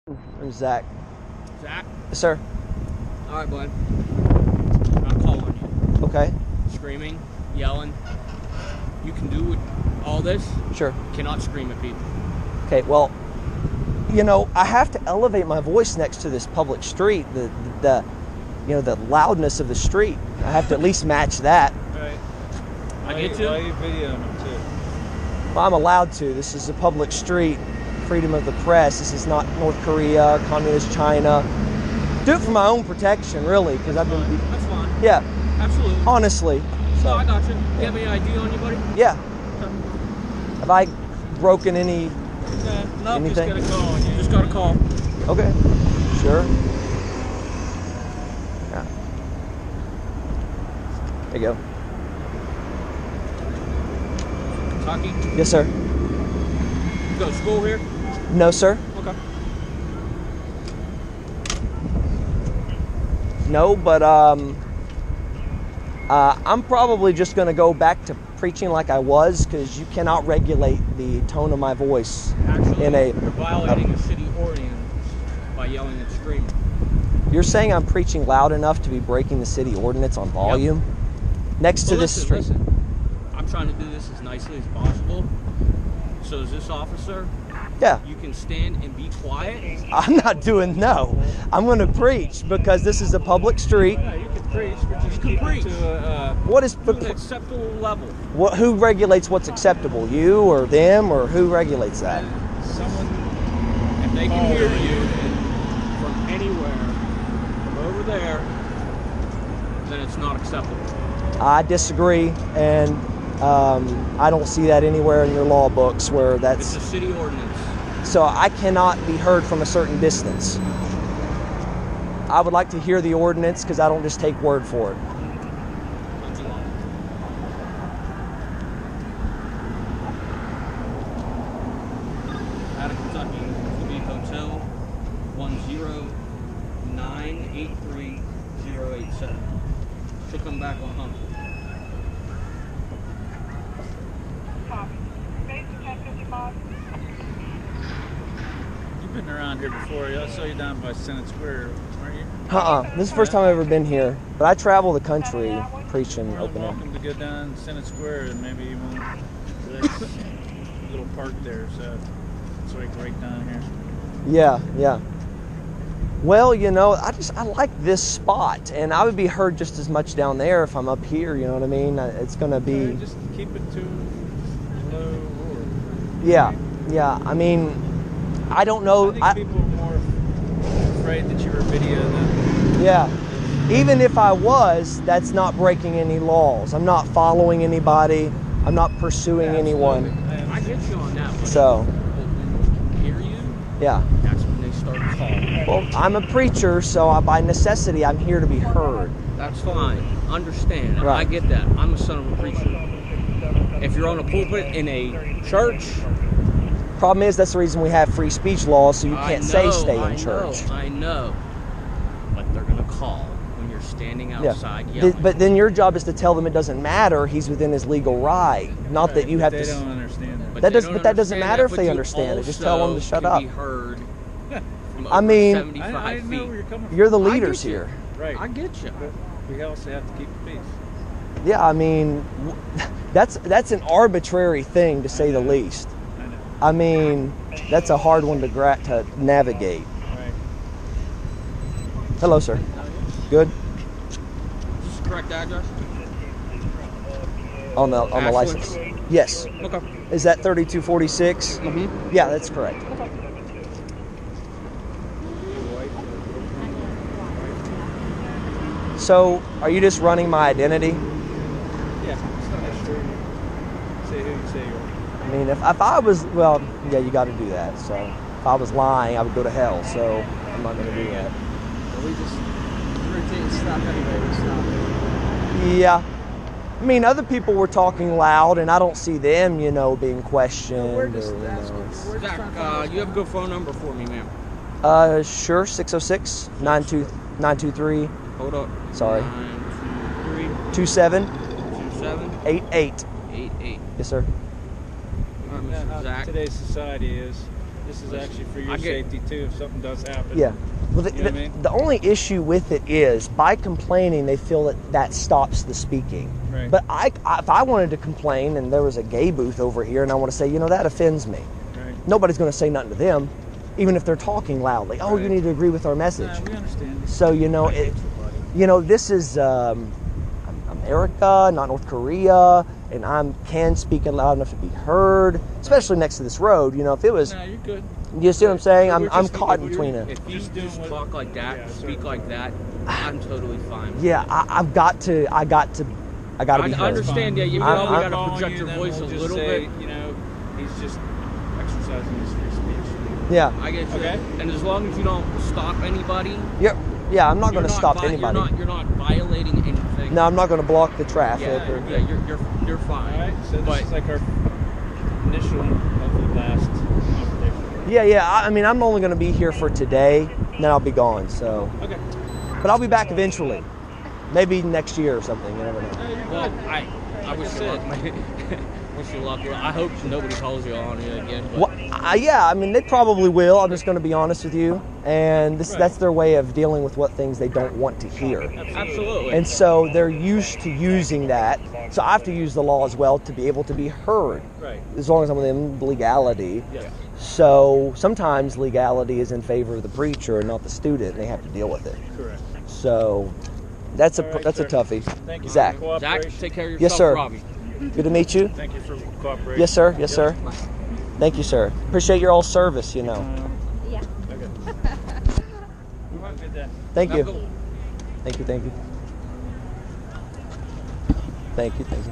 I'm Zach. Zach? Yes, sir. All right, bud. I'll call on you. Okay. Screaming, yelling. You can do all this. Sure. You cannot scream at people. Okay, well, you know, I have to elevate my voice next to this public street. The loudness of the street. I have to at least match that. Right. I get you. Why are you videoing them too? Well, I'm allowed to. This is a public street. Freedom of the press. This is not North Korea, communist China. Do it for my own protection, really, because I've been. That's fine. Yeah. Absolutely. Honestly. No, I got you. You have any ID on you, buddy? Yeah. Have I broken any? No, anything? just got a call on you. Just got a call. Okay. Sure. Yeah. There you go. Kentucky? Yes, sir. You go to school here? No, sir. Okay. No, but I'm probably just going to go back to preaching like I was, because you cannot regulate the tone of my voice. Actually, you're you're violating a city ordinance by yelling and screaming. You're saying I'm preaching loud enough to be breaking the city ordinance on volume? Yep. Next to this street. Listen, I'm trying to do this as nicely as possible. So is this officer? Yeah. You can stand and be quiet. I'm not doing no. I'm going to preach because this is a public street. Yeah, you can preach, but You just can keep preach. it to What is To an acceptable level. who regulates what's acceptable? You or them, or who regulates that? someone. If they can hear you from anywhere, from over there, then it's not acceptable. I disagree, and I don't see that anywhere in your law books where that's. It's a city ordinance. So I cannot be heard from a certain distance. I would like to hear the ordinance because I don't just take word for it. Out of Kentucky, will be Hotel 10983-087. She'll come back on Humble. You've been around here before. I saw you down by Senate Square, weren't you? This is the first time I've ever been here, but I travel the country preaching You're open air. welcome to go down Senate Square and maybe you won't. There's a little park there, so it's like right down here. Yeah, yeah. Well, you know, I like this spot, and I would be heard just as much down there if I'm up here. You know what I mean? It's gonna be. Just keep it to low roar. Yeah, yeah. I mean, I don't know. I think people are more afraid that you were videoing them. Yeah. Even if I was, that's not breaking any laws. I'm not following anybody. I'm not pursuing anyone. I get you on that one. So, But when we can hear you, yeah. that's when they start calling. Well, I'm a preacher, so by necessity, I'm here to be heard. That's fine. Understand. Right. I get that. I'm a son of a preacher. If you're on a pulpit in a church, Problem is, that's the reason we have free speech laws, so you can't say stay in church. I know. But they're going to call when you're standing outside yelling. But then your job is to tell them it doesn't matter. He's within his legal right. Not that you have They to. don't understand that. But that they doesn't. don't But that doesn't understand matter that, if they but understand you it. Just tell them to also shut can up. Be heard from I over mean- 75 I know feet. where you're coming from. You're the I leaders get you. here. Right. I get you. But we also have to keep the peace. Yeah, I mean, that's an arbitrary thing to say the least. I know. I mean, that's a hard one to navigate. Right. Hello, sir. Good. Is this the correct address? On the Ashland? license. Yes. Okay. Is that 3246? Mm-hmm. Yeah, that's correct. So, are you just running my identity? Yeah. Just to make sure you say who you say you are. I mean, if I was, well, yeah, you got to do that. So, if I was lying, I would go to hell. So, I'm not going to do that. We just routine stuff anyway. We stop. Yeah. I mean, other people were talking loud, and I don't see them, you know, being questioned. We're or, just you know, asking. Zach, you have a good phone number for me, ma'am? Sure, 606 923. Hold up. Sorry. 923 27 27 88. 88. Yes, sir. All right, You know Mr. how Zach. today's society is. this is actually for your I get- safety too. If something does happen. Yeah. Well, You know what I mean? the only issue with it is by complaining, they feel that stops the speaking. Right. But if I wanted to complain and there was a gay booth over here and I want to say, that offends me. Right. Nobody's going to say nothing to them, even if they're talking loudly. Oh, you Right. need to agree with our message. Nah, we understand. So, this is America, not North Korea, and I can speak it loud enough to be heard, especially next to this road. If it was, Nah, you're good. you see what I'm saying? We're I'm just- caught if between you're- it. If you Just doing just what- talk like that, Yeah, speak sure. like that, I'm totally fine. Yeah, I got to be I heard. understand. Yeah, you I'm- probably I'm got to Calling project you, your then voice we'll a just little say, bit. He's just exercising his free speech. Yeah, I get you. Okay. And as long as you don't stop anybody, yeah. I'm not going to you're stop vi- anybody. You're not violating anything. No, I'm not going to block the traffic. Yeah, you're fine. All right. So this But- is like our initial and hopefully last conversation. Yeah. I'm only going to be here for today, and then I'll be gone. So, Okay. but I'll be back eventually, maybe next year or something. You never know. Well, I wish you luck. Wish you luck. I hope nobody calls you on you again. But Well, they probably will. I'm just going to be honest with you, and Right. that's their way of dealing with what things they don't want to hear. absolutely. And so they're used to using that. So I have to use the law as well to be able to be heard, Right. as long as I'm within legality. Yes. So sometimes legality is in favor of the preacher and not the student, and they have to deal with it. Correct. So that's a All right, that's a sir. toughie. Thank you Zach, for Zach, cooperation. take care of yourself, Yes, sir. Robbie. good to meet you. Thank you for cooperating. Yes, sir. Yes, sir. Thank you, sir. Appreciate your all service. Yeah. Okay. Have a good day. Thank Have a you. good one. Thank you. Thank you. Thank you. Thank you.